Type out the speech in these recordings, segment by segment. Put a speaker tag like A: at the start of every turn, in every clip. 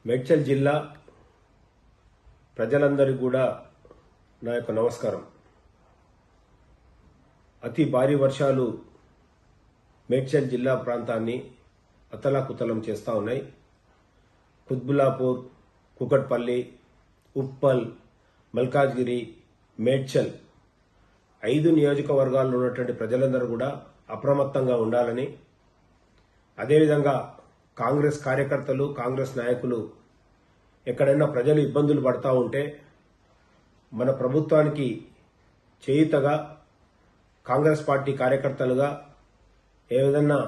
A: మేడ్చల్ జిల్లా ప్రజలందరికీ కూడా నా యొక్క నమస్కారం. అతి భారీ వర్షాలు మేడ్చల్ జిల్లా ప్రాంతాన్ని అతలాకుతలం చేస్తూ ఉన్నాయి. కుత్బుల్లాపూర్, కుకట్పల్లి, ఉప్పల్, మల్కాజ్గిరి, మేడ్చల్ 5 నియోజకవర్గాల్లో ఉన్నటువంటి ప్రజలందరూ కూడా అప్రమత్తంగా ఉండాలని, అదేవిధంగా కాంగ్రెస్ కార్యకర్తలు, కాంగ్రెస్ నాయకులు ఎక్కడైనా ప్రజలు ఇబ్బందులు పడతా ఉంటే మన ప్రభుత్వానికి చేయుతగా కాంగ్రెస్ పార్టీ కార్యకర్తలుగా ఏ విధంగా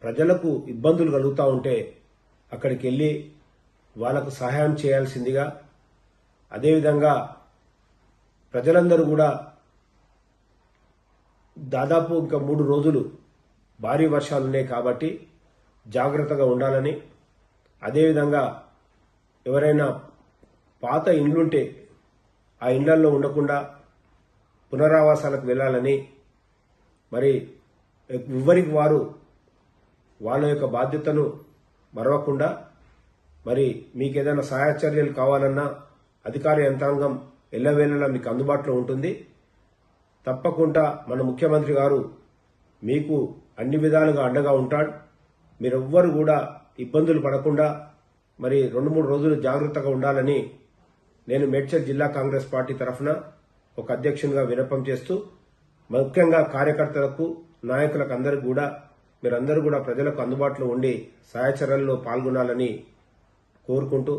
A: ప్రజలకు ఇబ్బందులు కలుగుతూ ఉంటే అక్కడికి వెళ్ళి వాళ్లకు సహాయం చేయాల్సిందిగా, అదేవిధంగా ప్రజలందరూ కూడా దాదాపు ఇంకా 3 రోజులు భారీ వర్షాలున్నాయి కాబట్టి జాగ్రత్తగా ఉండాలని, అదేవిధంగా ఎవరైనా పాత ఇండ్లుంటే ఆ ఇండ్లలో ఉండకుండా పునరావాసాలకు వెళ్లాలని, మరి ఎవరికి వారు వాళ్ళ యొక్క బాధ్యతను మరవకుండా, మరి మీకు ఏదైనా సహాయ చర్యలు కావాలన్నా అధికార యంత్రాంగం ఎల్లవేళలా మీకు అందుబాటులో ఉంటుంది. తప్పకుండా మన ముఖ్యమంత్రి గారు మీకు అన్ని విధాలుగా అండగా ఉంటాడు. మీరెవ్వరు కూడా ఇబ్బందులు పడకుండా మరి 2-3 రోజులు జాగ్రత్తగా ఉండాలని నేను మేడ్చల్ జిల్లా కాంగ్రెస్ పార్టీ తరఫున ఒక అధ్యక్షునిగా విన్నపం చేస్తూ, ముఖ్యంగా కార్యకర్తలకు, నాయకులకు అందరికీ కూడా మీరందరూ కూడా ప్రజలకు అందుబాటులో ఉండి సహాయ చర్యల్లో పాల్గొనాలని కోరుకుంటూ,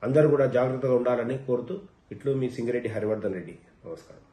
A: అందరూ కూడా జాగ్రత్తగా ఉండాలని కోరుతూ, ఇట్లు మీ సింగిరెడ్డి హరివర్ధన్ రెడ్డి. నమస్కారం.